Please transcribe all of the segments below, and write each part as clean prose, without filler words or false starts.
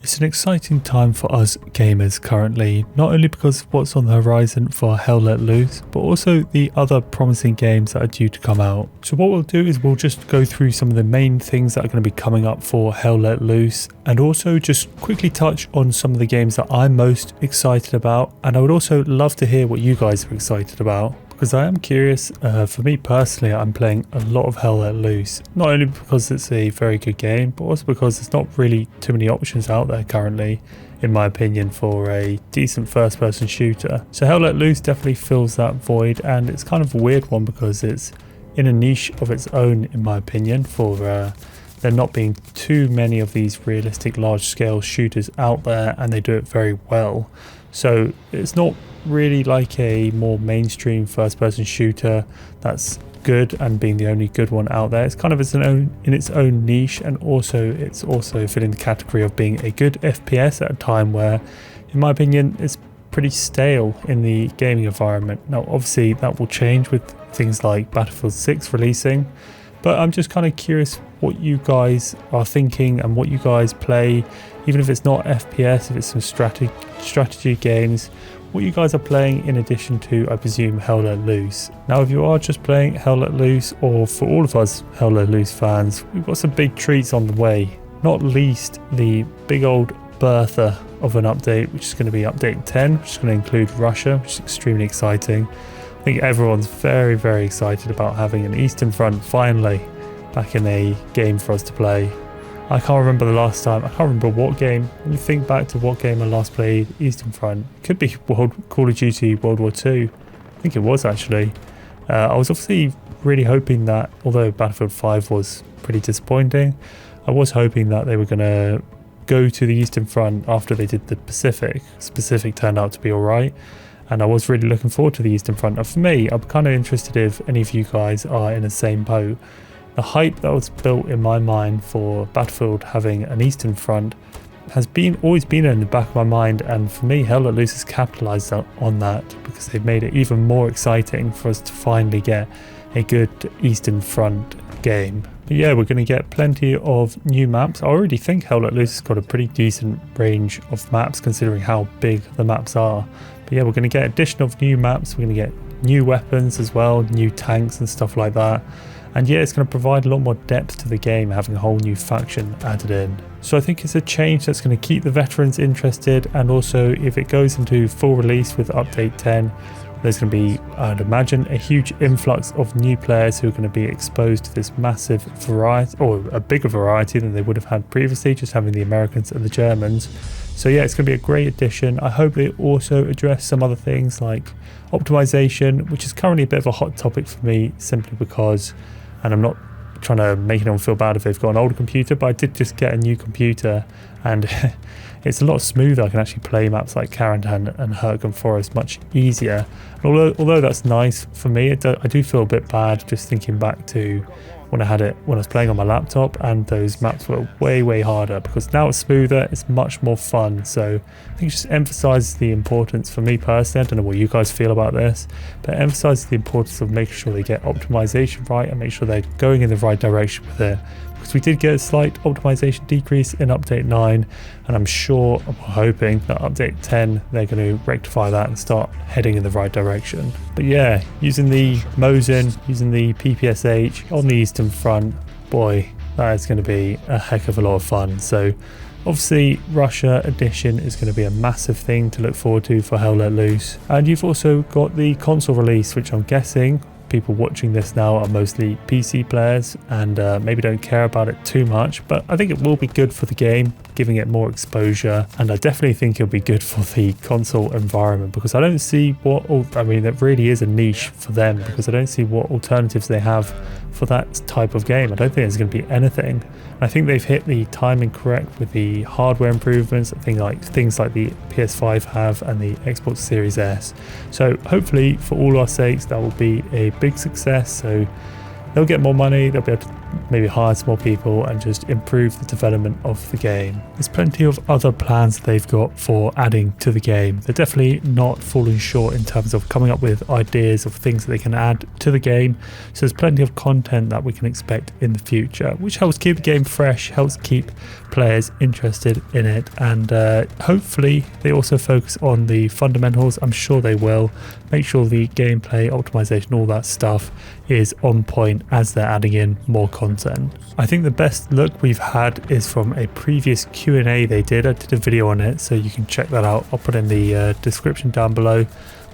It's an exciting time for us gamers currently, not only because of what's on the horizon for Hell Let Loose, but also the other promising games that are due to come out. So what we'll do is we'll just go through some of the main things that are going to be coming up for Hell Let Loose, and also just quickly touch on some of the games that I'm most excited about, and I would also love to hear what you guys are excited about. Because I am curious, for me personally, I'm playing a lot of Hell Let Loose. Not only because it's a very good game, but also because there's not really too many options out there currently, in my opinion, for a decent first-person shooter. So Hell Let Loose definitely fills that void, and it's kind of a weird one because it's in a niche of its own, in my opinion, for there not being too many of these realistic large-scale shooters out there, and they do it very well. So it's not really like a more mainstream first-person shooter that's good and being the only good one out there. It's kind of in its own niche, and also it's also fitting the category of being a good FPS at a time where, in my opinion, it's pretty stale in the gaming environment. Now, obviously, that will change with things like Battlefield 6 releasing, but I'm just kind of curious what you guys are thinking and what you guys play, even if it's not FPS, if it's some strategy games, what you guys are playing in addition to, I presume, Hell Let Loose. Now, if you are just playing Hell Let Loose, or for all of us Hell Let Loose fans, we've got some big treats on the way, not least the big old Bertha of an update, which is going to be update 10, which is going to include Russia, which is extremely exciting. I think everyone's very, very excited about having an Eastern Front finally back in a game for us to play. I can't remember the last time, I can't remember what game. Let me think back to what game I last played Eastern Front. It could be Call of Duty World War 2. I think it was actually. I was obviously really hoping that, although Battlefield 5 was pretty disappointing, I was hoping that they were going to go to the Eastern Front after they did the Pacific. Pacific turned out to be alright, and I was really looking forward to the Eastern Front. And for me, I'm kind of interested if any of you guys are in the same boat. The hype that was built in my mind for Battlefield having an Eastern Front has always been in the back of my mind, and for me, Hell Let Loose has capitalised on that because they've made it even more exciting for us to finally get a good Eastern Front game. But yeah, we're going to get plenty of new maps. I already think Hell Let Loose has got a pretty decent range of maps considering how big the maps are. But yeah, we're going to get addition of new maps, we're going to get new weapons as well, new tanks and stuff like that. And yeah, it's going to provide a lot more depth to the game, having a whole new faction added in. So I think it's a change that's going to keep the veterans interested, and also if it goes into full release with update 10, there's going to be, I'd imagine, a huge influx of new players who are going to be exposed to this massive variety, or a bigger variety than they would have had previously, just having the Americans and the Germans. So yeah, it's going to be a great addition. I hope they also address some other things like optimization, which is currently a bit of a hot topic for me, simply because, and I'm not trying to make anyone feel bad if they've got an older computer, but I did just get a new computer, and it's a lot smoother. I can actually play maps like Carentan and Herkham Forest much easier. And although that's nice for me, I do feel a bit bad just thinking back to when I was playing on my laptop, and those maps were way harder, because now it's smoother, it's much more fun. So I think it just emphasizes the importance, for me personally, I don't know what you guys feel about this, but it emphasizes the importance of making sure they get optimization right and make sure they're going in the right direction with it. Because we did get a slight optimization decrease in update 9, and I'm hoping that update 10 they're going to rectify that and start heading in the right direction. But yeah, using the Mosin, using the PPSH on the Eastern Front, boy, that is going to be a heck of a lot of fun. So obviously Russia edition is going to be a massive thing to look forward to for Hell Let Loose. And you've also got the console release, which I'm guessing people watching this now are mostly PC players and maybe don't care about it too much, but I think it will be good for the game, giving it more exposure, and I definitely think it'll be good for the console environment, because I don't see it really is a niche for them, because I don't see what alternatives they have for that type of game. I don't think there's going to be anything. I think they've hit the timing correct with the hardware improvements, things like the PS5 have and the Xbox Series S. So hopefully for all our sakes that will be a big success. So they'll get more money, they'll be able to maybe hire some more people and just improve the development of the game. There's plenty of other plans they've got for adding to the game. They're definitely not falling short in terms of coming up with ideas of things that they can add to the game. So there's plenty of content that we can expect in the future, which helps keep the game fresh, helps keep players interested in it, and hopefully they also focus on the fundamentals. I'm sure they will. Make sure the gameplay optimization, all that stuff is on point as they're adding in more content. I think the best look we've had is from a previous Q&A they did. I did a video on it, so you can check that out. I'll put in the description down below,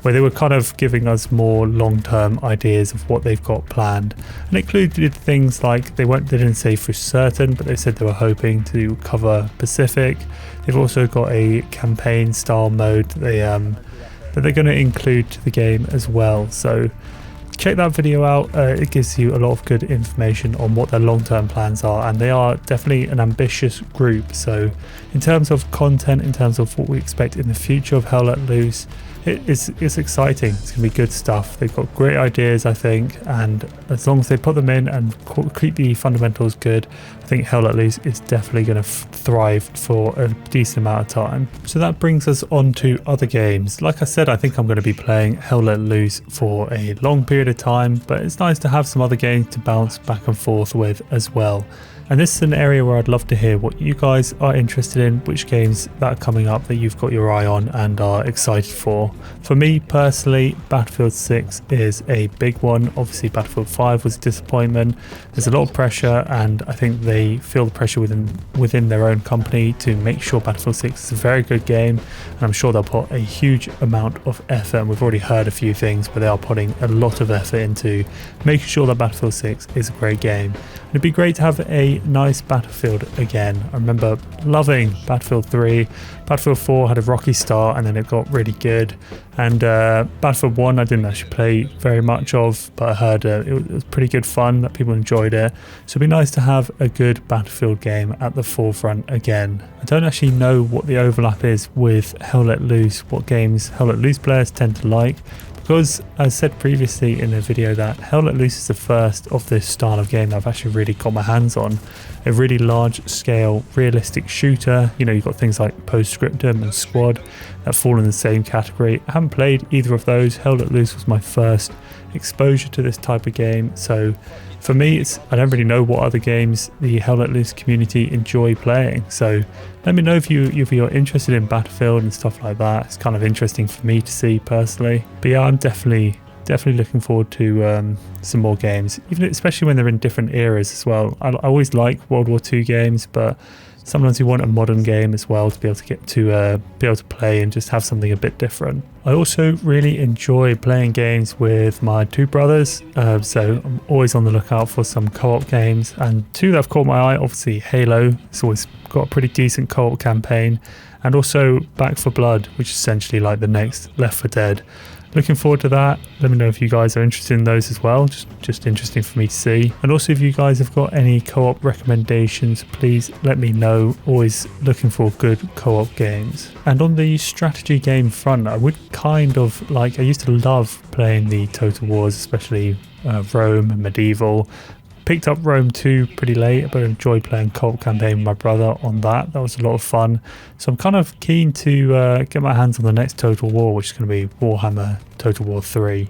where they were kind of giving us more long-term ideas of what they've got planned, and it included things like they didn't say for certain, but they said they were hoping to cover Pacific. They've also got a campaign style mode that they're going to include to the game as well. So check that video out. It gives you a lot of good information on what their long-term plans are, and they are definitely an ambitious group. So in terms of content, in terms of what we expect in the future of Hell Let Loose, it's exciting. It's going to be good stuff. They've got great ideas, I think, and as long as they put them in and keep the fundamentals good, I think Hell Let Loose is definitely going to thrive for a decent amount of time. So that brings us on to other games. Like I said, I think I'm going to be playing Hell Let Loose for a long period of time, but it's nice to have some other games to bounce back and forth with as well. And this is an area where I'd love to hear what you guys are interested in, which games that are coming up that you've got your eye on and are excited for. For me personally, Battlefield 6 is a big one. Obviously Battlefield 5 was a disappointment. There's a lot of pressure, and I think they feel the pressure within their own company to make sure Battlefield 6 is a very good game, and I'm sure they'll put a huge amount of effort, and we've already heard a few things, but they are putting a lot of effort into making sure that Battlefield 6 is a great game. And it'd be great to have a nice Battlefield again. I remember loving Battlefield 3. Battlefield 4 had a rocky start and then it got really good, and Battlefield 1 I didn't actually play very much of, but I heard it was pretty good fun, that people enjoyed it. So it'd be nice to have a good Battlefield game at the forefront again. I don't actually know what the overlap is with Hell Let Loose, what games Hell Let Loose players tend to like, because I said previously in the video that Hell Let Loose is the first of this style of game that I've actually really got my hands on. A really large scale realistic shooter. You know, you've got things like Postscriptum and Squad that fall in the same category. I haven't played either of those. Hell Let Loose was my first exposure to this type of game, so for me I don't really know what other games the Hell Let Loose community enjoy playing. So let me know if you're interested in Battlefield and stuff like that. It's kind of interesting for me to see personally. But yeah, I'm definitely looking forward to some more games, especially when they're in different eras as well. I always like World War II games, but sometimes you want a modern game as well to be able to play and just have something a bit different. I also really enjoy playing games with my two brothers, so I'm always on the lookout for some co-op games, and two that have caught my eye, obviously Halo. It's always got a pretty decent co-op campaign, and also Back 4 Blood, which is essentially like the next Left 4 Dead. Looking forward to that. Let me know if you guys are interested in those as well. Just interesting for me to see. And also if you guys have got any co-op recommendations, please let me know. Always looking for good co-op games. And on the strategy game front, I would kind of like, I used to love playing the Total Wars, especially Rome and Medieval. Picked up Rome 2 pretty late, but I enjoyed playing co-op campaign with my brother on that. That was a lot of fun. So I'm kind of keen to get my hands on the next Total War, which is going to be Warhammer Total War 3.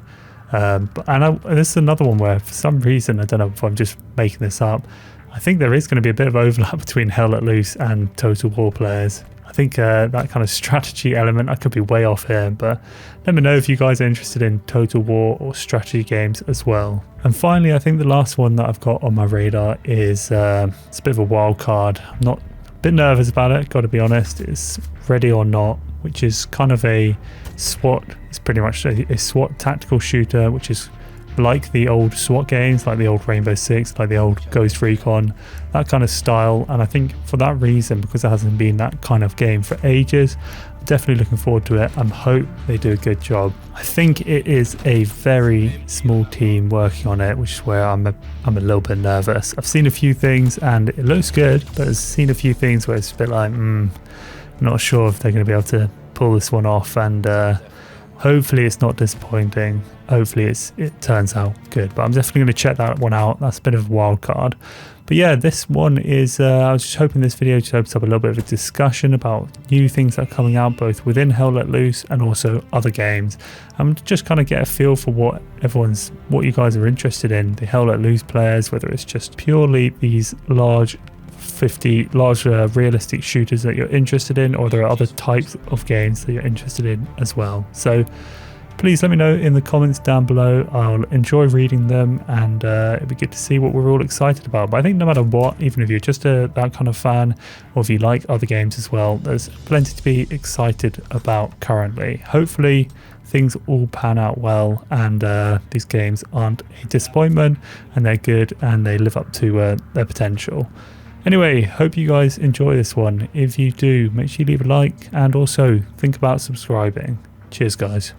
This is another one where for some reason, I don't know if I'm just making this up, I think there is going to be a bit of overlap between Hell Let Loose and Total War players. I think that kind of strategy element, I could be way off here, but let me know if you guys are interested in Total War or strategy games as well. And finally, I think the last one that I've got on my radar is it's a bit of a wild card. I'm not a bit nervous about it, got to be honest. It's Ready or Not, which is kind of a SWAT. It's pretty much a SWAT tactical shooter, which is like the old SWAT games, like the old Rainbow Six, like the old Ghost Recon, that kind of style. And I think for that reason, because there hasn't been that kind of game for ages, I'm definitely looking forward to it. I hope they do a good job. I think it is a very small team working on it, which is where I'm a little bit nervous. I've seen a few things and it looks good, but I've seen a few things where it's a bit like, not sure if they're going to be able to pull this one off, and hopefully it's not disappointing. Hopefully it turns out good, but I'm definitely going to check that one out. That's a bit of a wild card. But yeah, this one is, I was just hoping this video just opens up a little bit of a discussion about new things that are coming out, both within Hell Let Loose and also other games. And just kind of get a feel for what you guys are interested in, the Hell Let Loose players, whether it's just purely these large 50 larger realistic shooters that you're interested in, or there are other types of games that you're interested in as well. So please let me know in the comments down below. I'll enjoy reading them, and it'd be good to see what we're all excited about. But I think no matter what, even if you're just that kind of fan, or if you like other games as well, there's plenty to be excited about currently. Hopefully things all pan out well, and these games aren't a disappointment, and they're good, and they live up to their potential. Anyway, hope you guys enjoy this one. If you do, make sure you leave a like, and also think about subscribing. Cheers guys.